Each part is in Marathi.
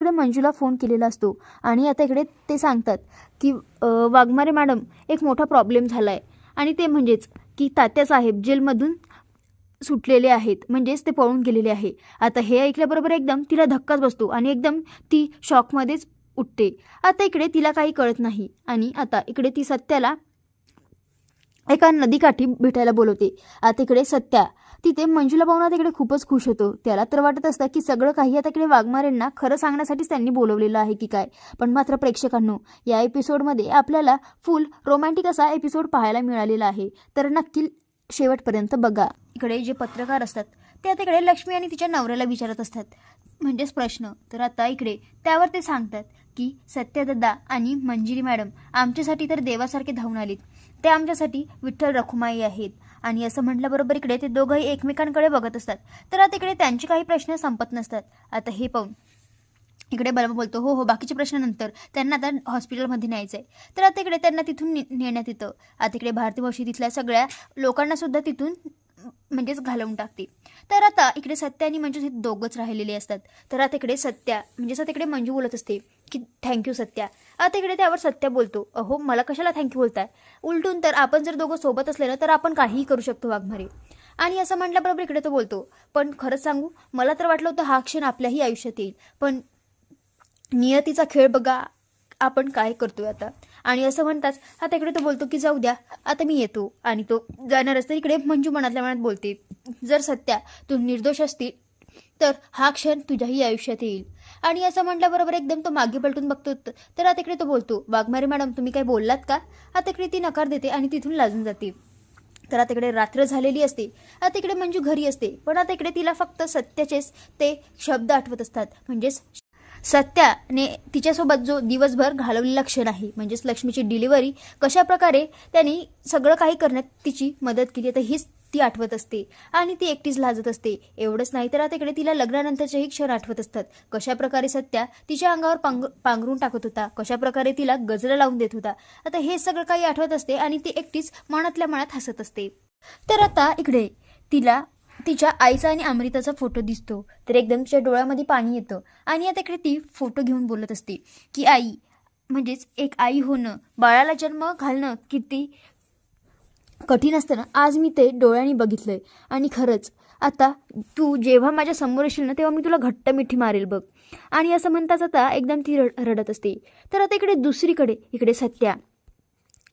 इकडे मंजूला फोन केलेला असतो आणि आता इकडे ते सांगतात की वाघमारे मॅडम एक मोठा प्रॉब्लेम झाला आहे आणि ते म्हणजेच की तात्यासाहेब जेलमधून सुटलेले आहेत, म्हणजेच ते पळून गेलेले आहे. आता हे ऐकल्याबरोबर एकदम तिला धक्काच बसतो आणि एकदम ती शॉकमध्येच उठते. आता इकडे तिला काही कळत नाही आणि आता इकडे ती सत्याला एका नदीकाठी भेटायला बोलवते. आता इकडे सत्या तिथे मंजूला पाहून आता इकडे खूपच खुश होतो. त्याला तर वाटत असतं की सगळं काही आता इकडे वाघमारेंना खरं सांगण्यासाठीच त्यांनी बोलवलेलं आहे की काय. पण मात्र प्रेक्षकांनो, या एपिसोडमध्ये आपल्याला फुल रोमॅन्टिक असा एपिसोड पाहायला मिळालेला आहे, तर नक्की शेवटपर्यंत बघा. इकडे जे पत्रकार असतात ते आता इकडे लक्ष्मी आणि तिच्या नवऱ्याला विचारत असतात, म्हणजेच प्रश्न. तर आता इकडे त्यावर ते सांगतात की सत्यदादा आणि मंजिरी मॅडम आमच्यासाठी तर देवासारखे धावून आलीत. ते आमच्यासाठी विठ्ठल रखुमाई आहेत. आणि असं म्हटल्याबरोबर इकडे ते दोघंही एकमेकांकडे बघत असतात. तर आता इकडे त्यांचे काही प्रश्न संपत नसतात. आता हे पाहून इकडे बलमा बोलतो, हो हो बाकीचे प्रश्न नंतर, त्यांना आता हॉस्पिटलमध्ये न्यायचं आहे. तर आता इकडे त्यांना तिथून नेण्यात येतं. आता इकडे भारती मावशी तिथल्या सगळ्या लोकांना सुद्धा तिथून म्हणजेच घालवून टाकते. तर आता इकडे सत्या आणि मंजू हे दोघंच राहिलेले असतात. तर आता इकडे सत्या म्हणजेच आता इकडे मंजू बोलत असते की थँक्यू सत्या. आता इकडे त्यावर सत्या बोलतो, अहो मला कशाला थँक्यू बोलताय, उलटून तर आपण जर दोघं सोबत असले ना तर आपण काहीही करू शकतो वाघमारे. आणि असं म्हटल्याबरोबर इकडे तो बोलतो, पण खरंच सांगू मला तर वाटलं होतं हा क्षण आपल्याही आयुष्यात येईल, पण नियतीचा खेळ बघा आपण काय करतोय आता. आणि असं म्हणताच आता इकडे तो बोलतो की जाऊ द्या आता मी येतो. आणि तो जाणारच तर इकडे मंजू मनातल्या मनात बोलते, जर सत्या तू निर्दोष असतील तर हा क्षण तुझ्याही आयुष्यात येईल. आणि असं म्हटल्याबरोबर एकदम तो मागे पलटून बघतो. तर आता इकडे तो बोलतो, वाघमारे मॅडम तुम्ही काय बोललात का. आता इकडे ती नकार देते आणि तिथून लाजून जाते. तर आता इकडे रात्र झालेली असते. आता इकडे मंजू घरी असते, पण आता इकडे तिला फक्त सत्याचेच ते शब्द आठवत असतात, म्हणजेच सत्याने तिच्यासोबत जो दिवसभर घालवलेला क्षण आहे, म्हणजेच लक्ष्मीची डिलिव्हरी कशा प्रकारे त्यांनी सगळं काही करण्यात तिची मदत केली, तर हीच ती आठवत असते. आणि ती एकटीच लाजत असते. एवढंच नाही तर आता इकडे तिला लग्नानंतरचेही क्षण आठवत असतात, कशा प्रकारे सत्या तिच्या अंगावर पांघरून टाकत होता, कशा प्रकारे तिला गजरा लावून देत होता. आता हे सगळं काही आठवत असते आणि ती एकटीच मनातल्या मनात हसत असते. तर आता इकडे तिला तिच्या आईचा आणि अमृताचा फोटो दिसतो. तर एकदम तिच्या डोळ्यामध्ये पाणी येतं आणि आता इकडे ती फोटो घेऊन बोलत असते की आई म्हणजेच एक आई होणं, बाळाला जन्म घालणं किती कठीण असतं ना, आज मी ते डोळ्यांनी बघितलंय. आणि खरंच आता तू जेव्हा माझ्या समोर येशील ना तेव्हा मी तुला घट्ट मिठी मारेल बघ. आणि असं म्हणताच आता एकदम ती रडत असते. तर आता इकडे दुसरीकडे इकडे सत्या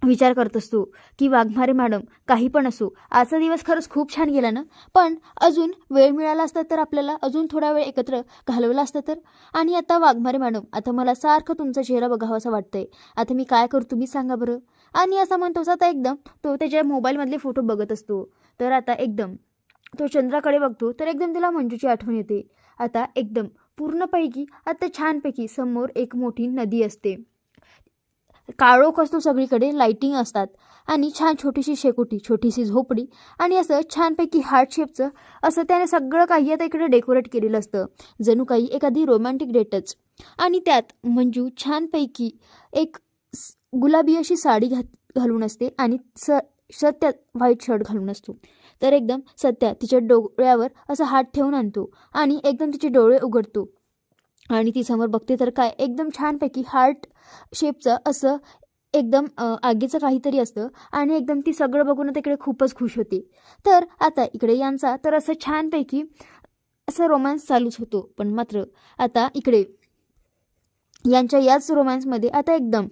विचार करत असतो की वाघमारे मॅडम काही पण असो, आजचा दिवस खरंच खूप छान गेला ना, पण अजून वेळ मिळाला असता तर आपल्याला अजून थोडा वेळ एकत्र घालवला असता तर. आणि आता वाघमारे मॅडम आता मला सारखं तुमचा चेहरा बघावा असं वाटतंय, आता मी काय करू तुम्ही सांगा बरं. आणि असं म्हणतोच आता एकदम तो त्याच्या मोबाईलमधले फोटो बघत असतो. तर आता एकदम तो चंद्राकडे बघतो तर एकदम त्याला मंजूची आठवण येते. आता एकदम पूर्णपैकी आता छानपैकी समोर एक मोठी नदी असते, काळोख असतो सगळीकडे, लाइटिंग असतात आणि छान छोटीशी शेकोटी, छोटीशी झोपडी आणि असं छानपैकी हार्ट शेपचं असं त्याने सगळं काही आता इकडे डेकोरेट केलेलं असतं, जणू काही एखादी रोमॅन्टिक डेटच. आणि त्यात मंजू छानपैकी एक गुलाबी अशी साडी घालून असते आणि सत्या व्हाईट शर्ट घालून असतो. तर एकदम सत्या तिच्या डोळ्यावर असं हात ठेवून आणतो आणि एकदम तिचे डोळे उघडतो आणि ती समोर बघते तर काय एकदम छानपैकी हार्ट शेपचं असं एकदम आगीचं काहीतरी असतं आणि एकदम ती सगळं बघून तिकडे खूपच खुश होते. तर आता इकडे यांचा तर असं छानपैकी असं रोमॅन्स चालूच होतो. पण मात्र आता इकडे यांच्या याच रोमॅन्समध्ये आता एकदम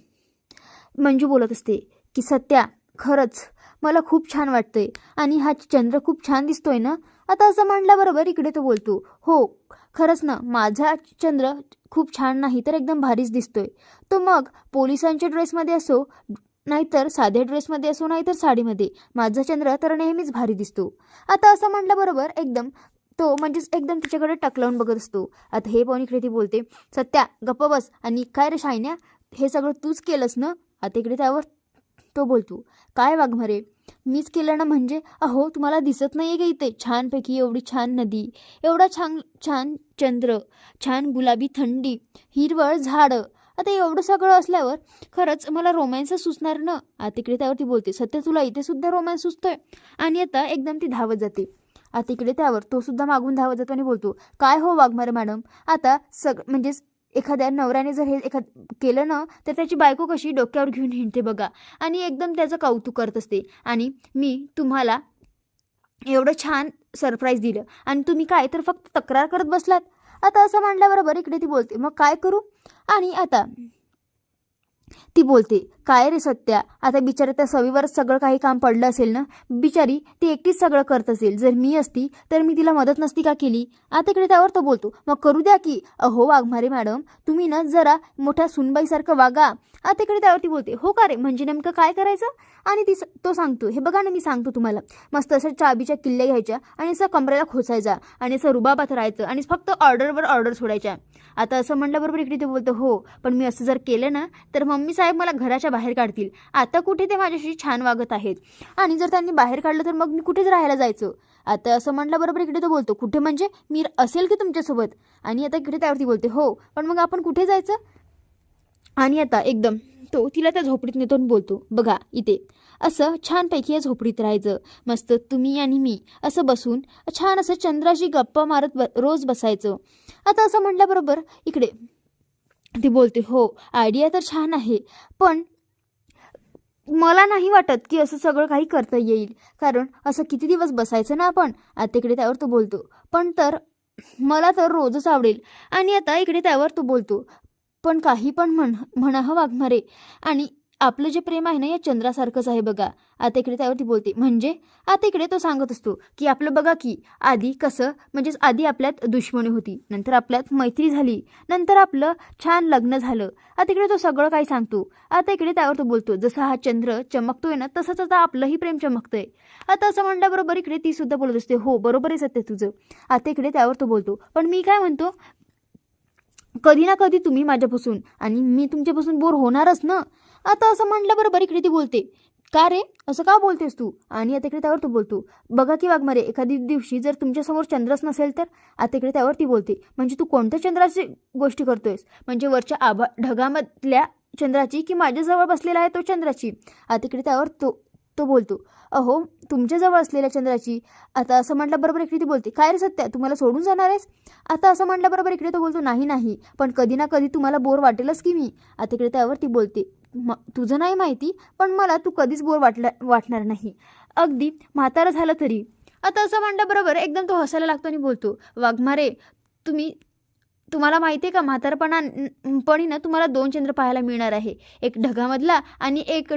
मंजू बोलत असते की सत्या खरंच मला खूप छान वाटतंय आणि हा चंद्र खूप छान दिसतोय ना. आता असं म्हटल्याबरोबर इकडे तो बोलतो, हो खरंच ना माझा चंद्र खूप छान नाही तर एकदम भारीच दिसतोय. तो मग पोलिसांच्या ड्रेसमध्ये असो नाहीतर साध्या ड्रेसमध्ये असो नाहीतर साडीमध्ये, माझा चंद्र तर नेहमीच भारी दिसतो. आता असं म्हटल्याबरोबर एकदम तो म्हणजेच एकदम तिच्याकडे टकलावून बघत असतो. आता हे पाहून इकडे ती बोलते, सत्या गप्प बस आणि काय रे शायन्या हे सगळं तूच केलंस ना. आता इकडे त्यावर तो बोलतो, काय वाघमारे मीच केलं ना, म्हणजे अहो तुम्हाला दिसत नाही आहे का इथे छानपैकी एवढी छान नदी, एवढा छान छान चंद्र, छान गुलाबी थंडी, हिरवळ झाडं, आता एवढं सगळं असल्यावर खरंच मला रोमॅन्सच सुचणार ना. आता इकडे त्यावरती बोलते, सत्य तुला इथे सुद्धा रोमॅन्स सुचतोय. आणि आता एकदम ती धावत जाते. आता इकडे त्यावर तो सुद्धा मागून धावत जातो आणि बोलतो, काय हो वाघमारे मॅडम आता म्हणजेच एखाद्या नवऱ्याने जर हे केलं ना तर त्याची बायको कशी डोक्यावर घेऊन हिंडते बघा आणि एकदम त्याचं कौतुक करत असते. आणि मी तुम्हाला एवढं छान सरप्राईज दिलं आणि तुम्ही काय तर फक्त तक्रार करत बसलात. आता असं म्हणल्याबरोबर इकडे ती बोलते मग काय करू. आणि आता ती बोलते काय रे सत्या, आता बिचारी त्या सवीवरच सगळं काही काम पडलं असेल ना, बिचारी ती एकटीच सगळं करत असेल. जर मी असती तर मी तिला मदत नसती का केली. आता इकडे त्यावर तो बोलतो मग करू द्या की. अहो वाघमारे मॅडम तुम्ही ना जरा मोठ्या सुनबाईसारखं वागा. आता इकडे त्यावरती बोलते हो का रे, म्हणजे नेमकं काय करायचं. आणि तो सांगतो हे बघा ना मी सांगतो तुम्हाला, मस्त असं चाबीच्या किल्ल्या घ्यायच्या आणि असं कमरेला खोचायचा आणि असं रुबाबात राहायचं आणि फक्त ऑर्डरवर ऑर्डर सोडायच्या. आता असं म्हटल्याबरोबर इकडे ते बोलतो हो पण मी असं जर केलं ना तर मम्मी साहेब मला घराच्या बाहेर काढतील. आता कुठे ते माझ्याशी छान वागत आहेत आणि जर त्यांनी बाहेर काढलं तर मग मी कुठेच राहायला जायचं. आता असं म्हटल्याबरोबर इकडे तो बोलतो कुठे म्हणजे मी असेल की तुमच्यासोबत. आणि आता इकडे त्यावरती बोलते हो पण मग आपण कुठे जायचं. आणि आता एकदम तो तिला त्या झोपडीत नेतो आणि बोलतो बघा इथे असं छानपैकी या झोपडीत राहायचं, मस्त तुम्ही आणि मी असं बसून छान असं चंद्राशी गप्पा मारत रोज बसायचं. आता असं म्हटल्याबरोबर इकडे ती बोलते हो आयडिया तर छान आहे पण मला नाही वाटत की असं सगळं काही करता येईल, कारण असं किती दिवस बसायचं ना आपण. आता इकडे त्यावर तो बोलतो पण तर मला तर रोजच आवडेल. आणि आता इकडे त्यावर तो बोलतो पण काही पण म्हणा हं वाघमारे, आणि आपलं जे प्रेम आहे ना या चंद्रासारखंच आहे बघा. आता इकडे त्यावरती बोलते म्हणजे. आता इकडे तो सांगत असतो की आपलं बघा की आधी कसं म्हणजेच आधी आपल्यात दुश्मनी होती, नंतर आपल्यात मैत्री झाली, नंतर आपलं छान लग्न झालं. आता इकडे तो सगळं काही सांगतो. आता इकडे त्यावर तो बोलतो जसा हा चंद्र चमकतोय ना तसंच आता आपलंही प्रेम चमकतंय. आता असं म्हणल्याबरोबर इकडे ती सुद्धा बोलत असते हो बरोबर आहे सत्य तुझं. आता इकडे त्यावर तो बोलतो पण मी काय म्हणतो कधी ना कधी तुम्ही माझ्यापासून आणि मी तुमच्यापासून बोर होणारच ना. आता असं म्हटल्याबरोबर इकडे ती बोलते का रे असं का बोलतेस तू. आणि आता इकडे त्यावर तो बोलतो बघा की वाघमारे एखादी दिवशी जर तुमच्यासमोर चंद्रच नसेल तर. आता इकडे त्यावर ती बोलते म्हणजे तू कोणत्या चंद्राची गोष्टी करतोयस, म्हणजे वरच्या ढगामधल्या चंद्राची की माझ्याजवळ बसलेला आहे तो चंद्राची. आता इकडे त्यावर तो बोलतो अहो तुमच्याजवळ असलेल्या चंद्राची. आता असं म्हटल्याबरोबर इकडे ती बोलते काय रे सत्या तुम्हाला सोडून जाणार आहेस. आता असं म्हटल्याबरोबर इकडे तो बोलतो नाही पण कधी ना कधी तुम्हाला बोर वाटेलच की मी. आता इकडे त्यावर ती बोलते तुझं नाही माहिती पण मला तू कधीच बोर वाटणार नाही, अगदी म्हातारं झालं तरी. आता असं म्हटल्याबरोबर एकदम तो हसायला लागतो आणि बोलतो वाघमारे तुम्हाला माहिती आहे का म्हातारपणी ना तुम्हाला 2 चंद्र पाहायला मिळणार आहे, एक ढगामधला आणि एक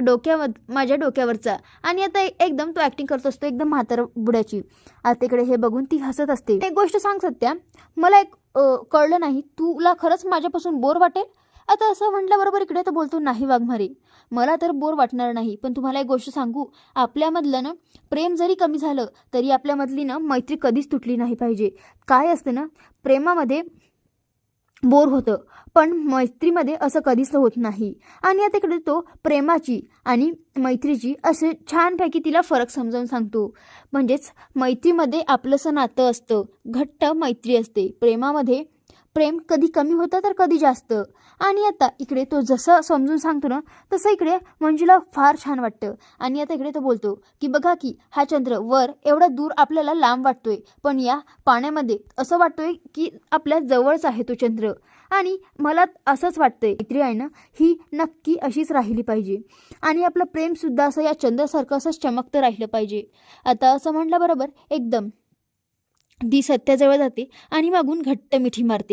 माझ्या डोक्यावरचा. आणि आता एकदम तो ॲक्टिंग करत असतो एकदम म्हातार बुड्याची. आता इकडे हे बघून ती हसत असते. एक गोष्ट सांग सत्या मला एक कळलं नाही तुला खरंच माझ्यापासून बोर वाटेल. आता असं म्हटल्याबरोबर इकडे तो बोलतो नाही वाघमारे मला तर बोर वाटणार नाही, पण तुम्हाला एक गोष्ट सांगू आपल्यामधलं ना प्रेम जरी कमी झालं तरी आपल्यामधली ना मैत्री कधीच तुटली नाही पाहिजे. काय असतं ना प्रेमामध्ये बोर होतं पण मैत्रीमध्ये असं कधीच होत नाही. आणि आता इकडे तो प्रेमाची आणि मैत्रीची असे छानपैकी तिला फरक समजावून सांगतो. म्हणजेच मैत्रीमध्ये आपलंसं नातं असतं, घट्ट मैत्री असते, प्रेमामध्ये प्रेम कधी कमी होतं तर कधी जास्त. आणि आता इकडे तो जसं समजून सांगतो ना तसं इकडे मंजूला फार छान वाटतं. आणि आता इकडे तो बोलतो की बघा की हा चंद्र वर एवढा दूर आपल्याला लांब वाटतोय पण या पाण्यामध्ये असं वाटतोय की आपल्या जवळच आहे तो चंद्र. आणि मला असंच वाटतंय मैत्री आहे ना ही नक्की अशीच राहिली पाहिजे आणि आपलं प्रेमसुद्धा असं या चंद्रासारखं असंच चमकतं राहिलं पाहिजे. आता असं म्हटल्याबरोबर एकदम ती सत्याजवळ जाते आणि मागून घट्ट मिठी मारते.